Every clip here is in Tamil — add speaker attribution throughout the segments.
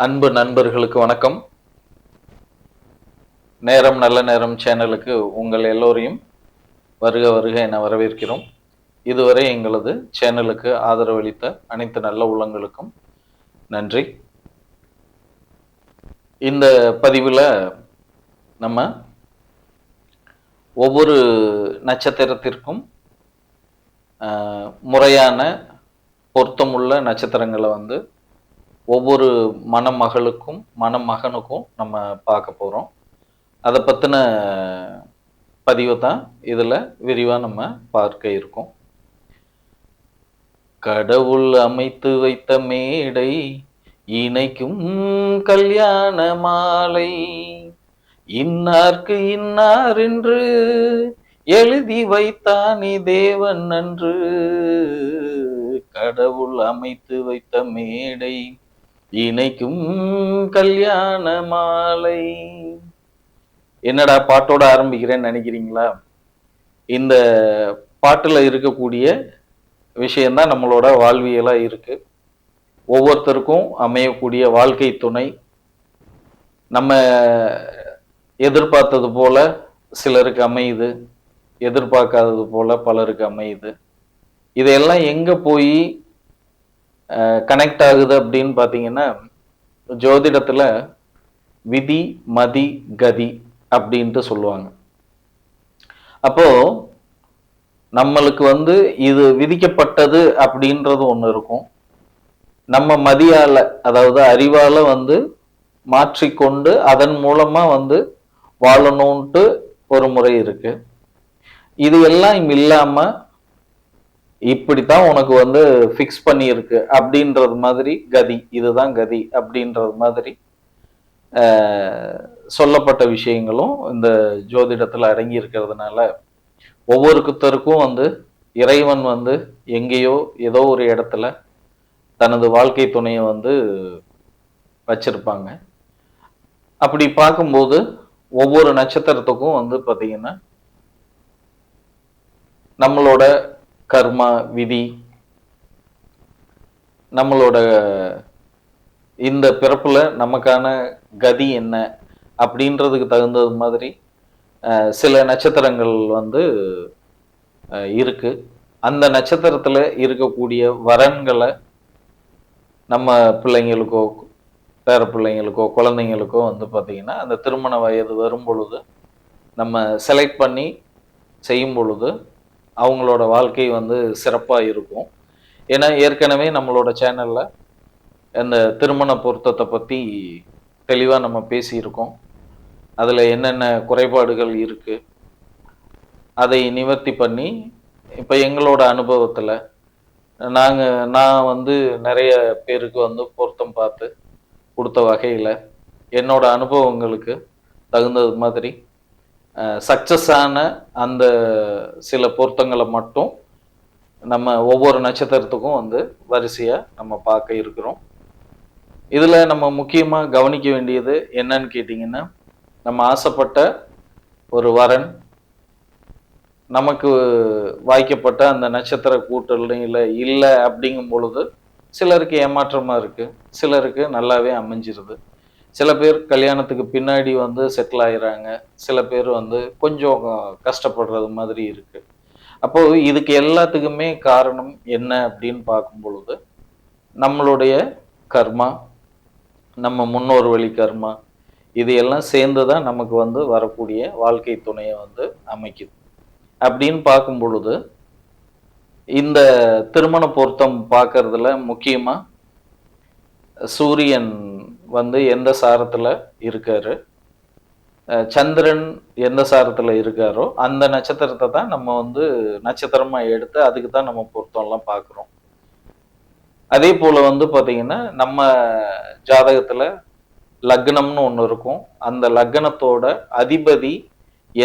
Speaker 1: அன்பு நண்பர்களுக்கு வணக்கம். நேரம் நல்ல நேரம் சேனலுக்கு உங்கள் எல்லோரையும் வருக வருக என வரவேற்கிறோம். இதுவரை எங்களது சேனலுக்கு ஆதரவளித்த அனைத்து நல்ல உள்ளங்களுக்கும் நன்றி. இந்த பதிவுல நம்ம ஒவ்வொரு நட்சத்திரத்திற்கும் முறையான பொருத்தமுள்ள நட்சத்திரங்களை வந்து ஒவ்வொரு மணமகளுக்கும் மணமகனுக்கும் நம்ம பார்க்க போறோம். அதை பத்தின பதிவை தான் இதுல விரிவா நம்ம பார்க்க இருக்கோம். கடவுள் அமைத்து வைத்த மேடை இணைக்கும் கல்யாண மாலை, இன்னார்க்கு இன்னார் என்று எழுதி வைத்தானே தேவன் அன்று. கடவுள் அமைத்து வைத்த மேடை இணைக்கும் கல்யாண மாலை. என்னடா பாட்டோட ஆரம்பிக்கிறேன்னு நினைக்கிறீங்களா? இந்த பாட்டுல இருக்கக்கூடிய விஷயம்தான் நம்மளோட வாழ்வியலா இருக்கு. ஒவ்வொருத்தருக்கும் அமையக்கூடிய வாழ்க்கை துணை நம்ம எதிர்பார்த்தது போல சிலருக்கு அமையுது, எதிர்பார்க்காதது போல பலருக்கு அமையுது. இதையெல்லாம் எங்க போய் கனெக்ட் ஆகுது அப்படின்னு பாத்தீங்கன்னா, ஜோதிடத்துல விதி மதி கதி அப்படின்ட்டு சொல்லுவாங்க. அப்போ நம்மளுக்கு வந்து இது விதிக்கப்பட்டது அப்படின்றது ஒண்ணு இருக்கும். நம்ம மதியால, அதாவது அறிவால வந்து மாற்றிக்கொண்டு அதன் மூலமா வந்து வாழணும்ட்டு ஒரு முறை இருக்கு. இது எல்லாம் இல்லாம இப்படித்தான் உனக்கு வந்து ஃபிக்ஸ் பண்ணி இருக்கு அப்படின்றது மாதிரி கதி, இதுதான் கதி அப்படின்றது மாதிரி சொல்லப்பட்ட விஷயங்களும் இந்த ஜோதிடத்துல அடங்கி இருக்கிறதுனால ஒவ்வொருத்தருக்கும் வந்து இறைவன் வந்து எங்கேயோ ஏதோ ஒரு இடத்துல தனது வாழ்க்கை துணையை வந்து வச்சிருப்பாங்க. அப்படி பார்க்கும்போது ஒவ்வொரு நட்சத்திரத்துக்கும் வந்து பாத்தீங்கன்னா நம்மளோட கர்மா விதி, நம்மளோட இந்த பிறப்புல நமக்கான கதி என்ன அப்படின்றதுக்கு தகுந்தது மாதிரி சில நட்சத்திரங்கள் வந்து இருக்கு. அந்த நட்சத்திரத்துல இருக்கக்கூடிய வரன்களை நம்ம பிள்ளைங்களுக்கோ பேர பிள்ளைங்களுக்கோ குழந்தைங்களுக்கோ வந்து பார்த்தீங்கன்னா அந்த திருமண வயது வரும் பொழுது நம்ம செலக்ட் பண்ணி செய்யும் பொழுது அவங்களோட வாழ்க்கை வந்து சிறப்பாக இருக்கும். ஏன்னா ஏற்கனவே நம்மளோட சேனல்ல அந்த திருமண பொருத்தத்தை பற்றி தெளிவாக நம்ம பேசியிருக்கோம். அதில் என்னென்ன குறைபாடுகள் இருக்கு அதை நிவர்த்தி பண்ணி இப்போ எங்களோட அனுபவத்தில் நான் வந்து நிறைய பேருக்கு வந்து பொருத்தம் பார்த்து கொடுத்த வகையில் என்னோட அனுபவங்களுக்கு தகுந்தது மாதிரி சக்சஸ் ஆன அந்த சில பொருத்தங்களை மட்டும் நம்ம ஒவ்வொரு நட்சத்திரத்துக்கும் வந்து வரிசையா நம்ம பார்க்க இருக்கிறோம். இதுல நம்ம முக்கியமா கவனிக்க வேண்டியது என்னன்னு கேட்டீங்கன்னா, நம்ம ஆசைப்பட்ட ஒரு வரன் நமக்கு வாய்க்கப்பட்ட அந்த நட்சத்திர கூட்டணியில இல்லை அப்படிங்கும் பொழுது சிலருக்கு ஏமாற்றமா இருக்கு, சிலருக்கு நல்லாவே அமைஞ்சிருது. சில பேர் கல்யாணத்துக்கு பின்னாடி வந்து செட்டில் ஆயிடுறாங்க, சில பேர் வந்து கொஞ்சம் கஷ்டப்படுறது மாதிரி இருக்கு. அப்போ இதுக்கு எல்லாத்துக்குமே காரணம் என்ன அப்படின்னு பார்க்கும் பொழுது நம்மளுடைய கர்மா, நம்ம முன்னோர் வழி கர்மா, இது எல்லாம் சேர்ந்துதான் நமக்கு வந்து வரக்கூடிய வாழ்க்கை துணையை வந்து அமைக்குது. அப்படின்னு பார்க்கும் பொழுது இந்த திருமண பொருத்தம் பார்க்கறதுல முக்கியமா சூரியன் வந்து எந்த சாரத்துல இருக்காரு, சந்திரன் எந்த சாரத்துல இருக்காரோ அந்த நட்சத்திரத்தை தான் நம்ம வந்து நட்சத்திரமா எடுத்து அதுக்கு தான் நம்ம பொருத்தம் எல்லாம் பார்க்கிறோம். அதே போல வந்து பாத்தீங்கன்னா நம்ம ஜாதகத்துல லக்னம்னு ஒண்ணு இருக்கும். அந்த லக்னத்தோட அதிபதி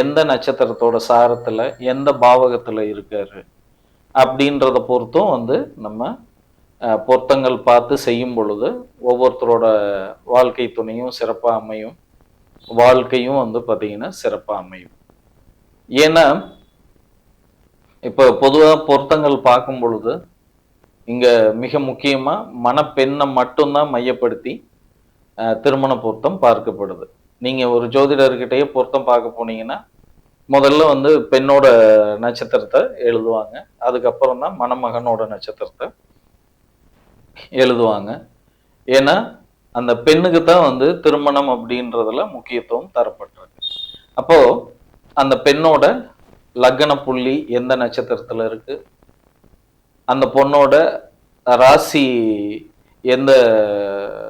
Speaker 1: எந்த நட்சத்திரத்தோட சாரத்துல எந்த பாவகத்துல இருக்காரு அப்படின்றத பொறுத்தும் வந்து நம்ம பொருத்தங்கள் பார்த்து செய்யும் பொழுது ஒவ்வொருத்தரோட வாழ்க்கை துணையும் சிறப்பா அமையும், வாழ்க்கையும் வந்து பாத்தீங்கன்னா சிறப்பா அமையும். ஏன்னா இப்ப பொதுவா பொருத்தங்கள் பார்க்கும் பொழுது இங்க மிக முக்கியமா மணப்பெண்ணை மட்டும்தான் மையப்படுத்தி திருமண பொருத்தம் பார்க்கப்படுது. நீங்க ஒரு ஜோதிடர்கிட்டயே பொருத்தம் பார்க்க போனீங்கன்னா, முதல்ல வந்து பெண்ணோட நட்சத்திரத்த எழுதுவாங்க. அதுக்கப்புறம் தான் மணமகனோட நட்சத்திரத்த எழுதுவாங்க. ஏன்னா, அந்த பெண்ணுக்கு தான் வந்து திருமணம் அப்படின்றதுல முக்கியத்துவம் தரப்பட்டிருக்கு. அப்போ அந்த பெண்ணோட லக்ன புள்ளி எந்த நட்சத்திரத்துல இருக்கு, அந்த பொண்ணோட ராசி எந்த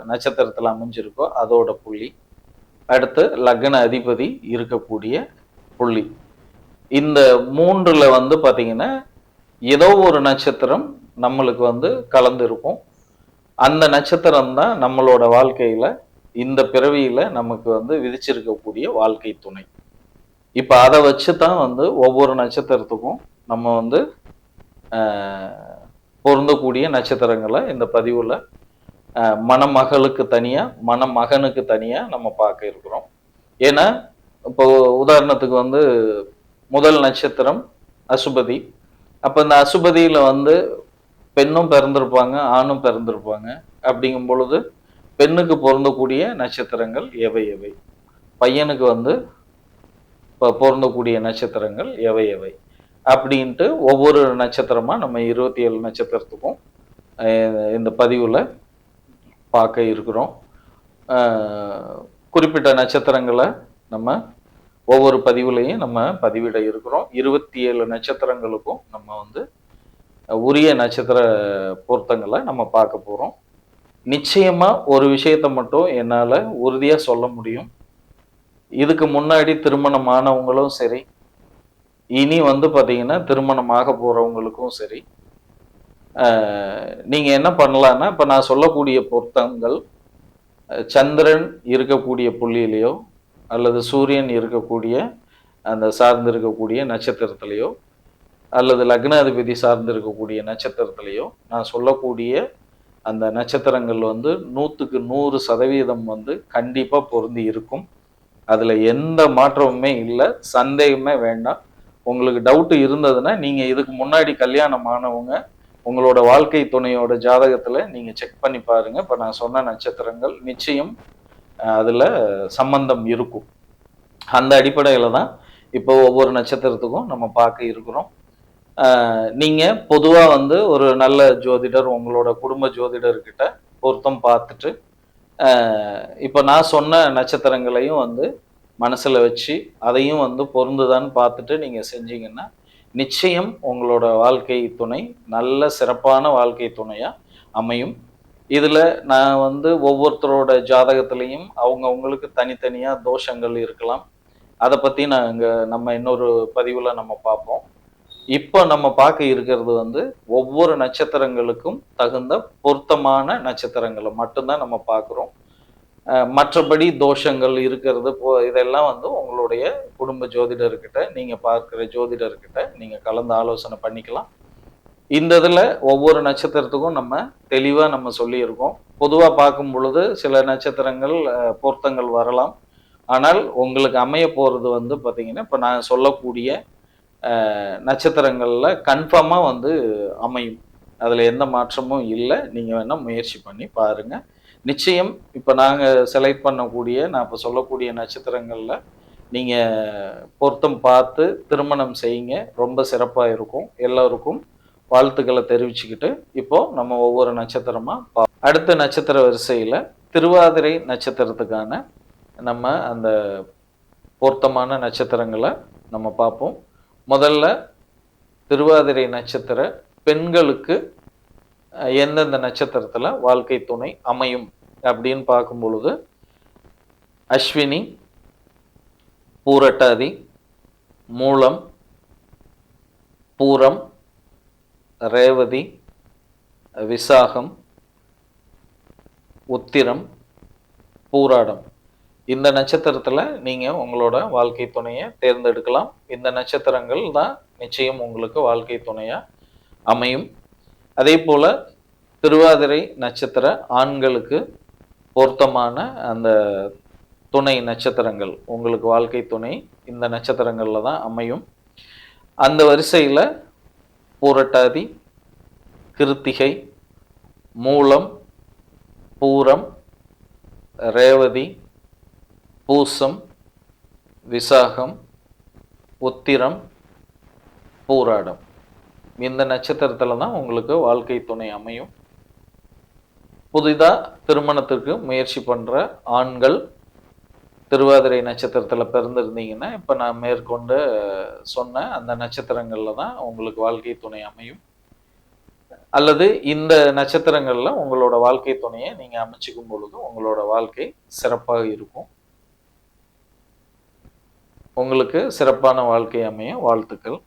Speaker 1: நட்சத்திரத்துல அமைஞ்சிருக்கோ அதோட புள்ளி, அடுத்து லக்ன அதிபதி இருக்கக்கூடிய புள்ளி. இந்த 3ல வந்து பாத்தீங்கன்னா, ஏதோ ஒரு நட்சத்திரம் நம்மளுக்கு வந்து கலந்து இருக்கும். அந்த நட்சத்திரம் தான் நம்மளோட வாழ்க்கையில, இந்த பிறவியில நமக்கு வந்து விதிச்சிருக்கக்கூடிய வாழ்க்கை துணை. இப்ப அத வச்சு தான் வந்து ஒவ்வொரு நட்சத்திரத்துக்கும் நம்ம வந்து அ பொருந்தக்கூடிய நட்சத்திரங்கள இந்த பதிவுல மணமகளுக்கு தனியா, மணமகனுக்கு தனியா நம்ம பார்க்க இருக்கிறோம். ஏன்னா, இப்போ உதாரணத்துக்கு வந்து முதல் நட்சத்திரம் அசுபதி. அப்ப இந்த அசுபதியில வந்து பெண்ணும் பிறந்திருப்பாங்க, ஆணும் பிறந்திருப்பாங்க. அப்படிங்கும் பொழுது, பெண்ணுக்கு பொருந்தக்கூடிய நட்சத்திரங்கள் எவை எவை? பையனுக்கு வந்து பொருந்தக்கூடிய நட்சத்திரங்கள் எவை எவை? அப்படின்ட்டு ஒவ்வொரு நட்சத்திரமா நம்ம 27 நட்சத்திரத்துக்கும் இந்த பதிவுல பார்க்க இருக்கிறோம். அ குறிப்பிட்ட நட்சத்திரங்கள நம்ம ஒவ்வொரு பதிவுலயும் நம்ம பதிவிட இருக்கிறோம். 27 நட்சத்திரங்களுக்கும் நம்ம வந்து உரிய நட்சத்திர பொருத்தங்கள நம்ம பார்க்க போறோம். நிச்சயமா ஒரு விஷயத்த மட்டும் என்னால உறுதியா சொல்ல முடியும். இதுக்கு முன்னாடி திருமணம் ஆனவங்களும் சரி, இனி வந்து பார்த்தீங்கன்னா திருமணம் ஆக போறவங்களுக்கும் சரி, நீங்க என்ன பண்ணலான்னா, இப்ப நான் சொல்லக்கூடிய பொருத்தங்கள் சந்திரன் இருக்கக்கூடிய புள்ளியிலயோ, அல்லது சூரியன் இருக்கக்கூடிய அந்த சார்ந்து இருக்கக்கூடிய நட்சத்திரத்திலயோ, அல்லது லக்னாதிபதி சார்ந்து இருக்கக்கூடிய நட்சத்திரத்திலயோ, நான் சொல்லக்கூடிய அந்த நட்சத்திரங்கள் வந்து 100க்கு 100% வந்து கண்டிப்பா பொருந்தி இருக்கும். அதுல எந்த மாற்றமுமே இல்ல. சந்தேகமே வேண்டாம். உங்களுக்கு டவுட் இருந்ததுன்னா, நீங்க இதுக்கு முன்னாடி கல்யாணம் ஆனவங்க, உங்களோட வாழ்க்கை துணையோட ஜாதகத்துல நீங்க செக் பண்ணி பாருங்க. இப்ப நான் சொன்ன நட்சத்திரங்கள் நிச்சயம் அதுல சம்பந்தம் இருக்கும். அந்த அடிப்படையில தான் இப்போ ஒவ்வொரு நட்சத்திரத்துக்கும் நம்ம பார்க்க இருக்கிறோம். நீங்க பொதுவா வந்து ஒரு நல்ல ஜோதிடர், உங்களோட குடும்ப ஜோதிடர்கிட்ட பொருத்தம் பார்த்துட்டு, இப்ப நான் சொன்ன நட்சத்திரங்களையும் வந்து மனசுல வச்சு, அதையும் வந்து பொருந்துதான்னு பார்த்துட்டு நீங்க செஞ்சீங்கன்னா, நிச்சயம் உங்களோட வாழ்க்கை துணை நல்ல சிறப்பான வாழ்க்கை துணையா அமையும். இதுல நான் வந்து ஒவ்வொருத்தரோட ஜாதகத்திலயும் அவங்கவங்களுக்கு தனித்தனியா தோஷங்கள் இருக்கலாம். அத பத்தி நம்ம இன்னொரு பதிவுல நம்ம பார்ப்போம். இப்ப நம்ம பார்க்க இருக்கிறது வந்து ஒவ்வொரு நட்சத்திரங்களுக்கும் தகுந்த பொருத்தமான நட்சத்திரங்கள மட்டும் தான் நம்ம பார்க்கிறோம். மற்றபடி தோஷங்கள் இருக்கிறது இதெல்லாம் வந்து உங்களுடைய குடும்ப ஜோதிடர்கிட்ட, நீங்க பார்க்கிற ஜோதிடர்கிட்ட நீங்க கலந்து ஆலோசனை பண்ணிக்கலாம். இந்த இதுல ஒவ்வொரு நட்சத்திரத்துக்கும் நம்ம தெளிவா நம்ம சொல்லியிருக்கோம். பொதுவா பார்க்கும் பொழுது சில நட்சத்திரங்கள் பொருத்தங்கள் வரலாம். ஆனால் உங்களுக்கு அமைய போறது வந்து பார்த்தீங்கன்னா, இப்ப நான் சொல்லக்கூடிய நட்சத்திரங்கள்ல கன்ஃபார்மா வந்து அமையும். அதுல எந்த மாற்றமும் இல்ல. நீங்க வேணா முயற்சி பண்ணி பாருங்க. நிச்சயம் இப்ப நாங்க செலக்ட் பண்ணக்கூடிய, நான் இப்ப சொல்லக்கூடிய நட்சத்திரங்கள்ல நீங்க பொருத்தம் பார்த்து திருமணம் செய்யுங்க. ரொம்ப சிறப்பா இருக்கும். எல்லோருக்கும் வாழ்த்துக்கள தெரிவிச்சுக்கிட்டு, இப்போ நம்ம ஒவ்வொரு நட்சத்திரமா அடுத்த நட்சத்திர வரிசையில திருவாதிரை நட்சத்திரத்துக்கான நம்ம அந்த பொருத்தமான நட்சத்திரங்கள நம்ம பார்ப்போம். முதல்ல திருவாதிரை நட்சத்திர பெண்களுக்கு எந்தெந்த நட்சத்திரத்துல வாழ்க்கை துணை அமையும் அப்படின்னு பார்க்கும் பொழுது, அஸ்வினி, பூரட்டாதி, மூலம், பூரம், ரேவதி, விசாகம், உத்திரம், பூராடம். இந்த நட்சத்திரத்துல நீங்க உங்களோட வாழ்க்கை துணையை தேர்ந்தெடுக்கலாம். இந்த நட்சத்திரங்கள் தான் நிச்சயம் உங்களுக்கு வாழ்க்கை துணையா அமையும். அதே போல திருவாதிரை நட்சத்திர ஆண்களுக்கு பொருத்தமான அந்த துணை நட்சத்திரங்கள், உங்களுக்கு வாழ்க்கை துணை இந்த நட்சத்திரங்கள்ல தான் அமையும். அந்த வரிசையில பூரட்டாதி, கிருத்திகை, மூலம், பூரம், ரேவதி, பூசம், விசாகம், உத்திரம், பூராடம். இந்த நட்சத்திரத்துல தான் உங்களுக்கு வாழ்க்கை துணை அமையும். புதிதா திருமணத்திற்கு முயற்சி பண்ற ஆண்கள் திருவாதிரை நட்சத்திரத்துல பிறந்திருந்தீங்கன்னா, இப்ப நான் மேற்கொண்டு சொன்ன அந்த நட்சத்திரங்கள்ல தான் உங்களுக்கு வாழ்க்கை துணை அமையும். அல்லது இந்த நட்சத்திரங்கள்ல உங்களோட வாழ்க்கை துணையை நீங்க அமைச்சுக்கும் பொழுது உங்களோட வாழ்க்கை சிறப்பாக இருக்கும். உங்களுக்கு சிறப்பான வாழ்க்கை அமைய வாழ்த்துக்கள்.